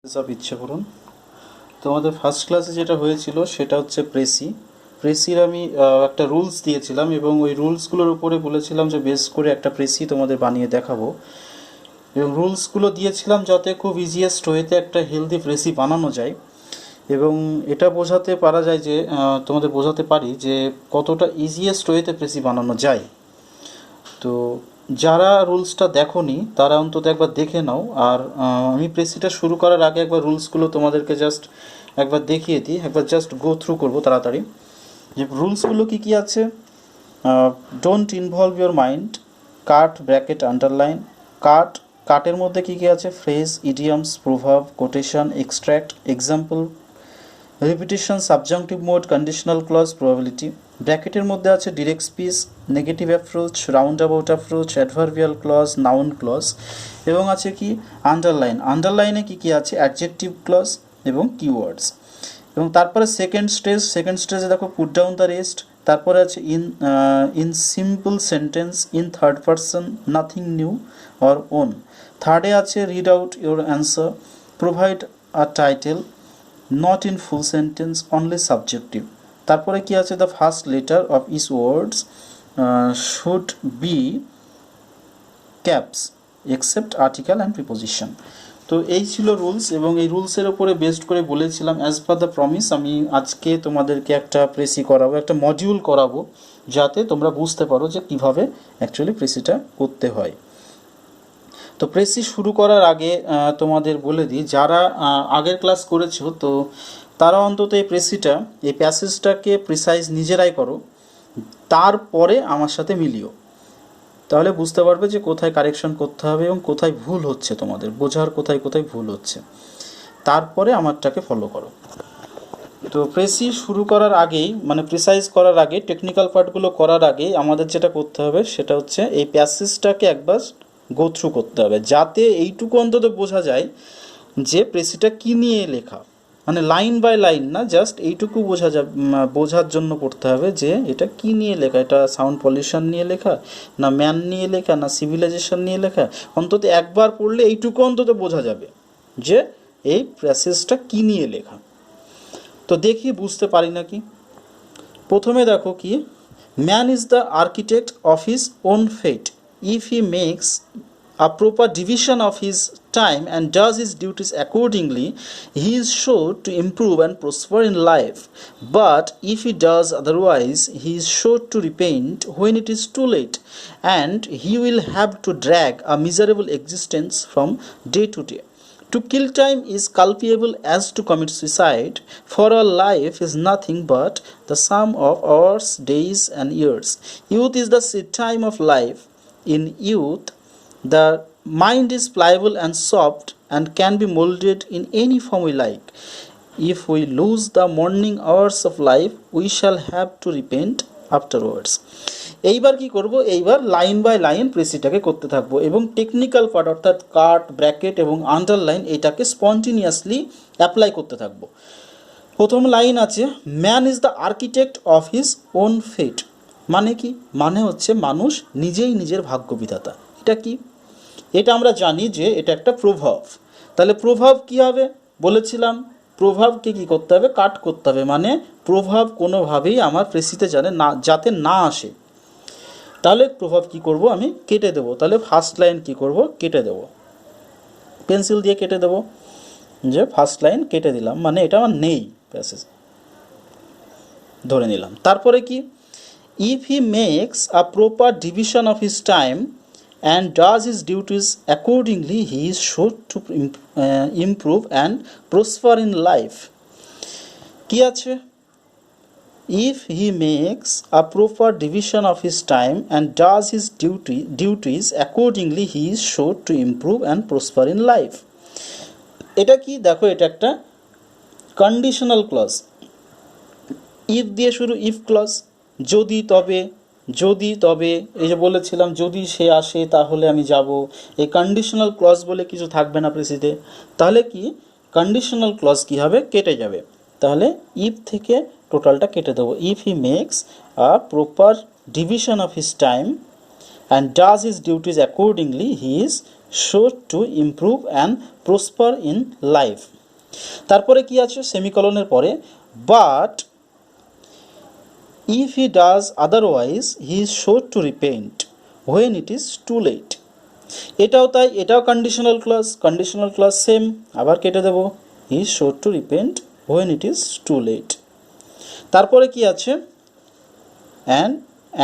সব ইচ্ছে করুন। তোমাদের ফার্স্ট ক্লাসে যেটা হয়েছিল সেটা হচ্ছে প্রেসির আমি একটা রুলস দিয়েছিলাম এবং ওই রুলসগুলোর উপরে বলেছিলাম যে বেস করে একটা প্রেসি তোমাদের বানিয়ে দেখাবো, এবং রুলসগুলো দিয়েছিলাম যাতে খুব ইজিয়েস্ট ওয়েতে একটা হেলদি প্রেসি বানানো যায়। এবং এটা বোঝাতে পারা যায় যে তোমাদের বোঝাতে পারি যে কতটা ইজিয়েস্ট ওয়েতে প্রেসি বানানো যায়। তো যারা রুলসটা দেখোনি তারা অন্তত একবার দেখে নাও। আর আমি প্রেসিটা শুরু করার আগে একবার রুলসগুলো তোমাদেরকে জাস্ট একবার দেখিয়ে দিই, একবার জাস্ট গো থ্রু করবো তাড়াতাড়ি যে রুলসগুলো কী কী আছে। Don't involve your mind, cut bracket underline. কাটের মধ্যে কী কী আছে? Phrase, idioms, proverb, quotation, extract, example, repetition, subjunctive mood, conditional clause, probability. ব্র্যাকেটের মধ্যে আছে direct speech, negative approach, round about approach, adverbial clause, noun clause. এবং আছে কি আন্ডারলাইনে কী কী আছে? অ্যাডজেক্টিভ ক্লজ এবং কিওয়ার্ডস। এবং তারপরে সেকেন্ড স্টেজে দেখো পুট ডাউন দ্য রেস্ট। তারপরে আছে in simple sentence, in third person, nothing new or own. থার্ডে আছে read out your answer, provide a title, not in full sentence, only subjective. তারপরে কি আছে? The first letter of each words should be caps except article and preposition. তো এই ছিল rules, এবং এই রুলসের ওপরে বেসড করে বলেছিলাম অ্যাজ পার দ্য প্রমিস আমি আজকে তোমাদেরকে একটা প্রেসি করাবো, একটা মডিউল করাবো, যাতে তোমরা বুঝতে পারো যে কীভাবে অ্যাকচুয়ালি প্রেসিটা করতে হয়। তো প্রেসি শুরু করার আগে তোমাদের বলে দিই, যারা আগের ক্লাস করেছো তো তারা অন্তত এই প্রেসিটা, এই প্যাসেজটাকে প্রিসাইজ নিজেরাই করো, তারপরে আমার সাথে মিলিও। তাহলে বুঝতে পারবে যে কোথায় কারেকশন করতে হবে এবং কোথায় ভুল হচ্ছে, তোমাদের বোঝার কোথায় কোথায় ভুল হচ্ছে, তারপরে আমারটাকে ফলো করো। তো প্রেসি শুরু করার আগেই, মানে প্রিসাইজ করার আগে, টেকনিক্যাল পার্টগুলো করার আগে আমাদের যেটা করতে হবে সেটা হচ্ছে এই প্যাসেজটাকে একবার গো থ্রু করতে হবে, যাতে এইটুকু অন্তত বোঝা যায় যে প্রেসিটা কী নিয়ে লেখা। মানে লাইন বাই লাইন না, জাস্ট এইটুকু বোঝার জন্য পড়তে হবে যে এটা কী নিয়ে লেখা, এটা সাউন্ড পলিউশন নিয়ে লেখা, না ম্যান নিয়ে লেখা, না সিভিলাইজেশন নিয়ে লেখা। অন্তত একবার পড়লে এইটুকু অন্তত বোঝা যাবে যে এই প্যাসেজটা কী নিয়ে লেখা। তো দেখি বুঝতে পারি নাকি। প্রথমে দেখো কি, man is the architect of his own fate, if he makes a proper division of his time and does his duties accordingly, he is sure to improve and prosper in life. But if he does otherwise, he is sure to repent when it is too late, and he will have to drag a miserable existence from day to day. To kill time is culpable as to commit suicide, for our life is nothing but the sum of hours, days, and years. Youth is the seed time of life. In youth, the mind is pliable and soft and can be molded in any form we like. If we lose the morning hours of life, we shall have to repent afterwards. এইবার কি করব? এইবার line by line প্রেসিটাকে করতে থাকবো, এবং technical part অর্থাৎ কাট, bracket এবং underline এটাকে স্পন্টিনিয়াসলি অ্যাপ্লাই করতে থাকবো। প্রথম লাইন আছে, man is the architect of his own fate. মানে কি? মানে হচ্ছে মানুষ নিজেই নিজের ভাগ্য বিধাতা। এটা কি? এটা আমরা জানি যে এটা একটা প্রভাব। তাহলে প্রভাব কি হবে? বলেছিলাম প্রভাবকে কি করতে হবে? কাট করতে হবে। মানে প্রভাব কোনোভাবেই আমার প্রেসিতে যাতে না আসে। তাহলে প্রভাব কি করব? আমি কেটে দেব। তাহলে ফার্স্ট লাইন কি করব? কেটে দেব, পেন্সিল দিয়ে কেটে দেব, যে ফার্স্ট লাইন কেটে দিলাম, মানে এটা আমার নেই, প্যাসেজ ধরে নিলাম। তারপরে কি, if he makes a proper division of his time and does his duties accordingly, he is sure to improve and prosper in life. কি আছে? If he makes a proper division of his time and does his duties accordingly, he is sure to improve and prosper in life. এটা কি? দেখো এটা একটা conditional clause, if দিয়ে শুরু, if clause. যদি তবে, যদি তবে, এই যে বলেছিলাম যদি সে আসে তাহলে আমি যাব, এই কন্ডিশনাল ক্লজ বলে কিছু থাকবে না প্রেসিতে। তাহলে কি কন্ডিশনাল ক্লজ কি হবে? কেটে যাবে। তাহলে ইফ থেকে টোটালটা কেটে দেবো। If he makes a proper division of his time and does his duties accordingly, he is sure to improve and prosper in life. তারপরে কি আছে সেমিকলনের পরে, but if he does otherwise he is sure to repent when it is too late. এটাও তাই, এটাও conditional clause same, আবার কেটে দেব, he is sure to repent when it is too late. তারপরে কি আছে,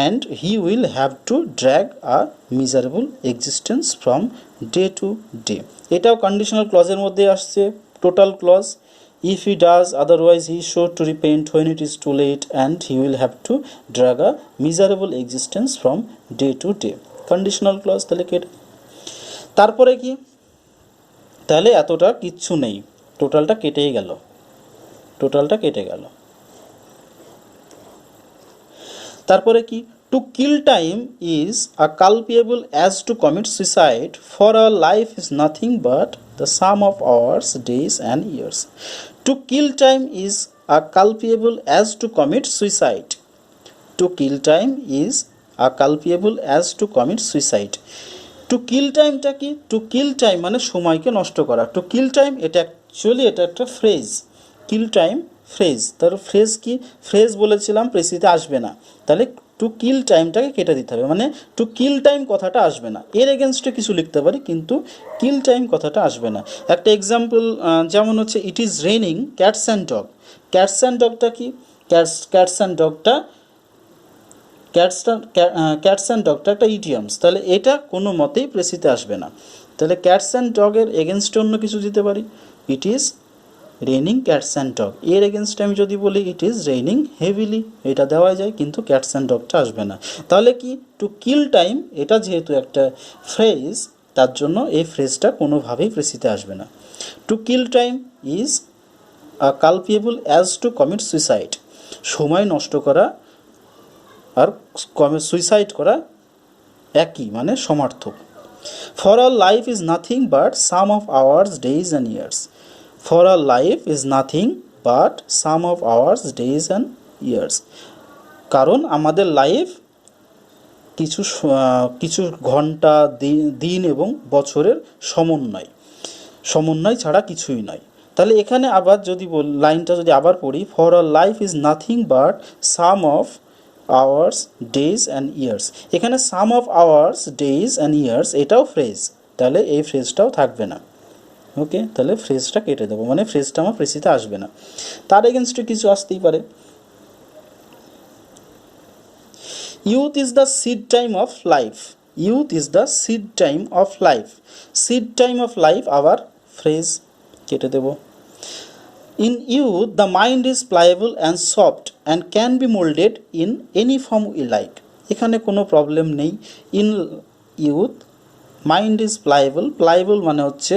and he will have to drag a miserable existence from day to day. এটাও কন্ডিশনাল ক্লজের মধ্যে আসছে, total clause. if he does otherwise he is sure to repent when it is too late and he will have to drag a miserable existence from day to day. Conditional clause তাহলে কেটে, তারপরে কি, তাহলে এতটা কিচ্ছু নেই, টোটালটা কেটেই গেল, তারপরে কি, to kill time is a culpable as to commit suicide, for our life is nothing but the sum of hours, days and years. To kill time is a culpable as to commit suicide, to kill time is a culpable as to commit suicide. To kill টাইমটা কি, to kill time মানে সময়কে নষ্ট করা, to kill time এটা actually এটা একটা phrase, kill time phrase, তার ফ্রেজ কি, ফ্রেজ বলেছিলাম প্রেসিতে আসবে না, তাহলে টু কিল টাইমটাকে কেটে দিতে হবে, মানে টু কিল টাইম কথাটা আসবে না, এর এগেনস্টে কিছু লিখতে পারি কিন্তু কিল টাইম কথাটা আসবে না। একটা এক্সাম্পল যেমন হচ্ছে it is raining cats and dog, cats and ডগটা কি, ক্যাটস অ্যান্ড ডগটা ক্যাটস অ্যান্ড ডগটা একটা ইডিয়মস, তাহলে এটা কোনো মতেই প্রেসিতে আসবে না, তাহলে ক্যাটস অ্যান্ড ডগের এগেনস্টে অন্য কিছু দিতে পারি, it is raining cats and dog, এর এগেনস্টে আমি যদি বলি ইট ইজ রেইনিং হেভিলি, এটা দেওয়া যায় কিন্তু ক্যাটস অ্যান্ড ডগটা আসবে না। তাহলে কি, টু কিল টাইম এটা যেহেতু একটা ফ্রেজ, তার জন্য এই ফ্রেজটা কোনোভাবেই প্রেসিতে আসবে না। To kill time is a culpable as to commit suicide, সময় নষ্ট করা আর সুইসাইড করা একই, মানে সমার্থক। For our life is nothing but sum of hours, days and years, for our life is nothing but sum of hours, days and years, কারণ আমাদের লাইফ কিছু ঘন্টা, দিন এবং বছরের সমন্বয় ছাড়া কিছুই নয়। তাহলে এখানে আবার যদি লাইনটা যদি আবার পড়ি, for our life is nothing but sum of hours, days and years, এখানে sum of hours, days and years এটাও ফ্রেজ, তাহলে এই ফ্রেজটাও থাকবে না। ওকে, তাহলে ফ্রেজটা কেটে দেবো, মানে ফ্রেজটা আমার প্রেসিতে আসবে না, তার এগেনস্টে কিছু আসতেই পারে। Youth is the seed time of life, youth is the seed time of life, seed time of life আবার ফ্রেজ, কেটে দেব। In youth the mind is pliable and soft and can be moulded in any form we like, এখানে কোনো problem নেই। In youth mind is pliable মানে হচ্ছে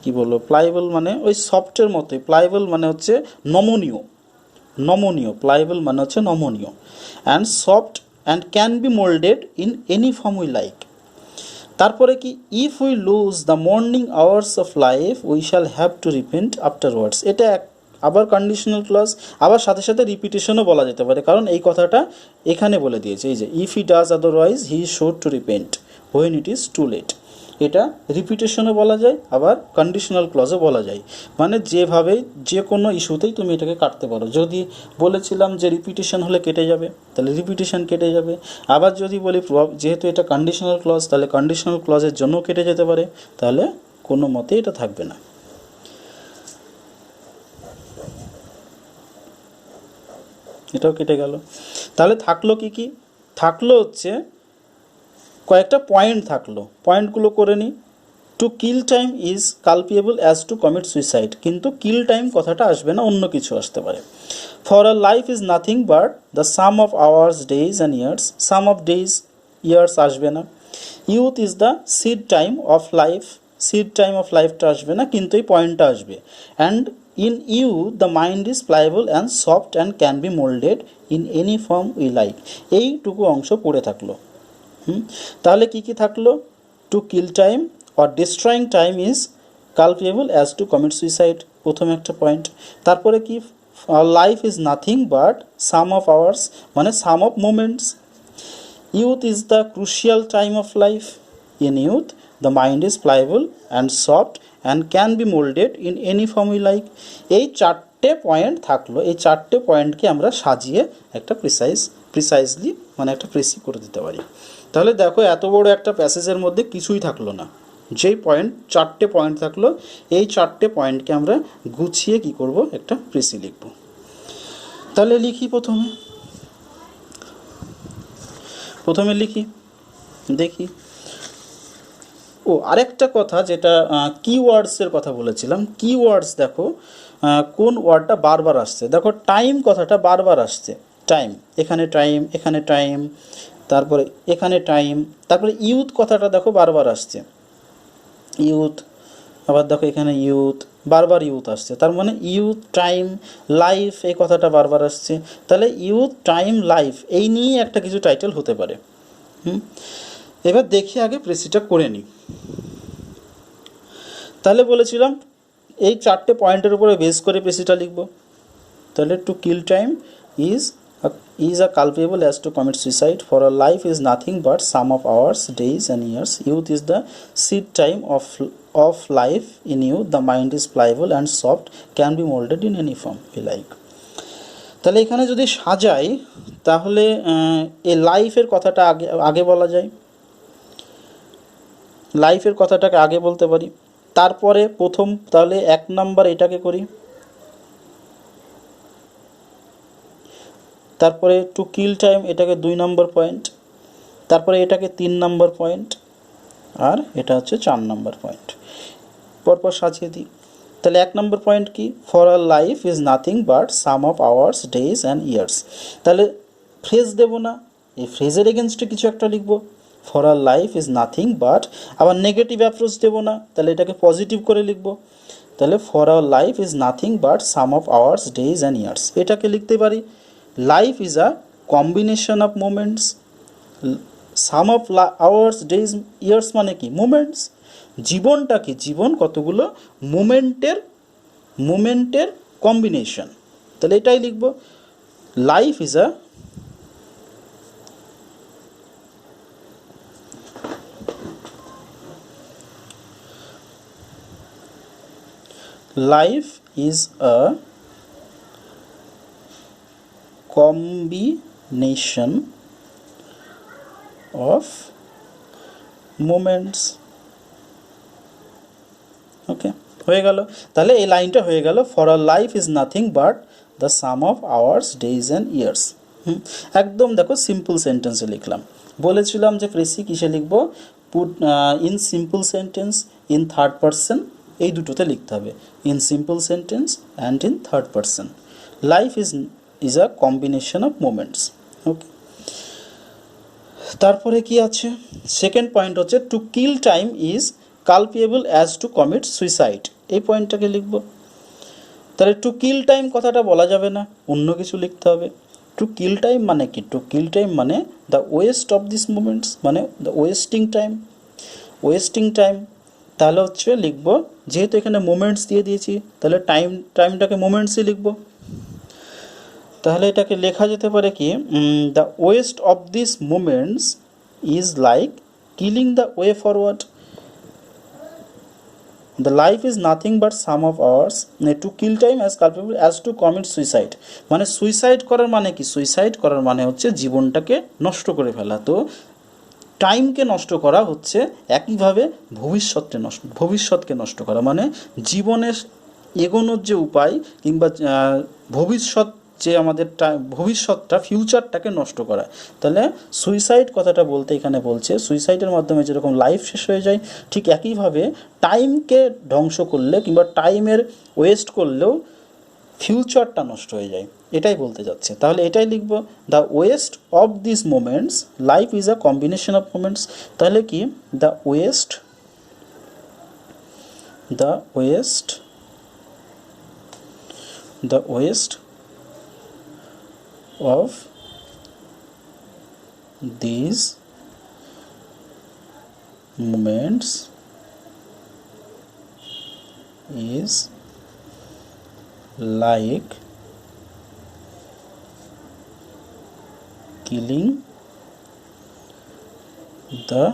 কি বলবো, প্লায়েবল মানে ওই সফটের মতোই, প্লায়েবল মানে হচ্ছে নমনীয়, প্লায়েবল মানে হচ্ছে নমনীয়, and soft and can be moulded in any form we like. তারপরে কি, if we loose the morning hours of life we shall have to repent afterwards, এটা আবার কন্ডিশনাল ক্লজ, আবার সাথে সাথে রিপিটেশনও বলা যেতে পারে, কারণ এই কথাটা এখানে বলে দিয়েছে, এই যে if he does otherwise he is sure to repent when it is too late, এটা রিপিটেশনও বলা যায়, আবার কন্ডিশনাল ক্লজও বলা যায়, মানে যেভাবে যে কোনো ইস্যুতেই তুমি এটাকে কাটতে পারো। যদি বলেছিলাম যে রিপিটেশন হলে কেটে যাবে, তাহলে রিপিটেশন কেটে যাবে, আবার যদি বলি যেহেতু এটা কন্ডিশনাল ক্লজ, তাহলে কন্ডিশনাল ক্লজের জন্য কেটে যেতে পারে, তাহলে কোনো মতে এটা থাকবে না। এটাও কেটে গেল, তাহলে থাকলো কি, থাকলো হচ্ছে কয়েকটা পয়েন্ট থাকলো, পয়েন্টগুলো করে নিই। To kill time is culpable as to commit suicide, কিন্তু কিল টাইম কথাটা আসবে না, অন্য কিছু আসতে পারে। For our life is nothing but the sum of hours, days and years, sum of days years আসবে না। Youth is the seed time of life, seed time of লাইফটা আসবে না, কিন্তু এই পয়েন্টটা আসবে। And in youth the mind is pliable and soft and can be moulded in any form we like, এইটুকু অংশ পড়ে থাকলো। তাহলে কি থাকলো, to kill time or destroying time is culpable as to commit suicide, প্রথম একটা পয়েন্ট। তারপরে কি, life is nothing but sum of hours, মানে sum of moments. Youth is the crucial time of life, in youth the mind is pliable and soft and can be moulded in any form we like. এই চারটে point থাকলো, এই চারটে পয়েন্টকে আমরা সাজিয়ে একটা precisely মানে একটা প্রেসি করে দিতে পারি। তাহলে দেখো এত বড় একটা প্যাসেজের মধ্যে কিছুই থাকলো না, যেই পয়েন্ট চারটে পয়েন্ট থাকলো, এই চারটে পয়েন্টকে আমরা গুছিয়ে কি করব, একটা প্রেসি লিখব। তাহলে লিখি প্রথমে লিখি, দেখি। ও আরেকটা কথা, যেটা কিওয়ার্ডসের কথা বলেছিলাম, কিওয়ার্ডস দেখো কোন ওয়ার্ডটা বারবার আসছে। দেখো টাইম কথাটা বারবার আসছে, টাইম, এখানে টাইম, এখানে টাইম, তারপরে এখানে টাইম, তারপরে ইউথ কথাটা দেখো বারবার আসছে, ইউথ, আবার দেখো এখানে ইউথ, বারবার ইউথ আসছে, তার মানে ইউথ, টাইম, লাইফ, এই কথাটা বারবার আসছে। তাহলে ইউথ, টাইম, লাইফ এই নিয়ে একটা কিছু টাইটেল হতে পারে। এবার দেখি আগে প্রেসিটা করে নিই। তাহলে বলেছিলাম এই চারটে পয়েন্টের উপরে বেস করে প্রেসিটা লিখব। তাহলে two kill time is a culpable as to commit suicide, for a life is nothing but sum of hours, days and years. Youth is the seed time of life in youth. The mind is pliable and soft, can be molded in any form we like. তাহলে এখানে যদি সাজাই, তাহলে এই লাইফের কথাটা আগে বলা যায়, লাইফের কথাটাকে আগে বলতে পারি। তারপরে প্রথম, তাহলে 1 নাম্বার এটাকে করি, তারপরে টু কিল টাইম এটাকে 2 নম্বর পয়েন্ট, তারপরে এটাকে 3 নম্বর পয়েন্ট, আর এটা হচ্ছে 4 নম্বর পয়েন্ট, পরপর সাজিয়ে দিই। তাহলে 1 নম্বর পয়েন্ট কি, for a life is nothing but sum of hours, days and years. তাহলে ফ্রেজ দেব না, এই ফ্রেজের এগেনস্টে কিছু একটা লিখব, for a life is nothing but, আবার নেগেটিভ অ্যাপ্রোচ দেবো না, তাহলে এটাকে পজিটিভ করে লিখব। তাহলে for a life is nothing but sum of hours, days and years, এটাকে লিখতে পারি life is a combination of moments. Some of hours, days, years মানে কি, মোমেন্টস। জীবনটা কি, জীবন কতগুলো মোমেন্টের কম্বিনেশন। তাহলে এটাই লিখব, life is a combination of moments. ওকে, হয়ে গেল। তাহলে এই লাইনটা হয়ে গেল, for a life is nothing but the sum of hours, days and years. একদম দেখো সিম্পল সেন্টেন্সে লিখলাম। বলেছিলাম যে প্রেসি কিসে লিখবো, put in simple sentence, in third person, এই দুটোতে লিখতে হবে, in simple sentence and in third person. Life is a combination of moments. Okay, তারপরে কি আছে, সেকেন্ড পয়েন্ট হচ্ছে to kill time is culpable as to commit suicide, এই পয়েন্টটাকে লিখব। তাহলে টু কিল টাইম কথাটা বলা যাবে না, অন্য কিছু লিখতে হবে। টু কিল টাইম মানে কি, টু কিল টাইম মানে the West of this moments, মানে দ্য ওয়েস্টিং টাইম। তাহলে হচ্ছে লিখব, যেহেতু এখানে মোমেন্টস দিয়ে দিয়েছি, তাহলে টাইমটাকে মোমেন্টসই লিখব। তাহলে এটাকে লেখা যেতে পারে কি, the West of this moments is like killing the way forward. The life is nothing but sum of hours, to kill time as culpable as to commit suicide, মানে সুইসাইড করার মানে কি, সুইসাইড করার মানে হচ্ছে জীবনটাকে নষ্ট করে ফেলা। তো টাইমকে নষ্ট করা হচ্ছে একইভাবে ভবিষ্যৎকে নষ্ট করা, মানে জীবনের এগোনোর যে উপায় কিংবা ভবিষ্যৎ, যে আমাদের ভবিষ্যৎটা, ফিউচারটাকে নষ্ট করা। তাহলে সুইসাইড কথাটা বলতে এখানে বলছে, সুইসাইডের মাধ্যমে যেরকম লাইফ শেষ হয়ে যায়, ঠিক একইভাবে টাইমকে ধ্বংস করলে কিংবা টাইমের ওয়েস্ট করলেও ফিউচারটা নষ্ট হয়ে যায়, এটাই বলতে যাচ্ছে। তাহলে এটাই লিখব, the West of this moments, life is a combination of moments. তাহলে কি, the West of these moments is like killing the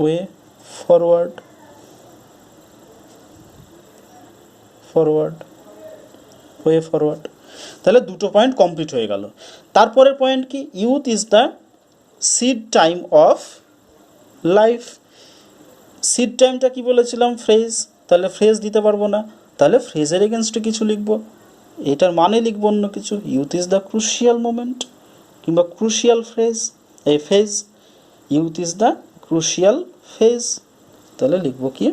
way forward, forward, way forward. তাহলে দুটো পয়েন্ট কমপ্লিট হয়ে গেল। তারপরের পয়েন্ট কি? Youth is the seed time of life. Seed টাইমটা কি বলেছিলাম? ফ্রেজ। তাহলে ফ্রেজ দিতে পারবো না, তাহলে ফ্রেজের এগেনস্টে কিছু লিখবো, এটার মানে লিখবো অন্য কিছু। Youth is the crucial moment কিংবা ক্রুশিয়াল ফ্রেজ, এই phase. Youth is the crucial phase. তাহলে লিখবো কি?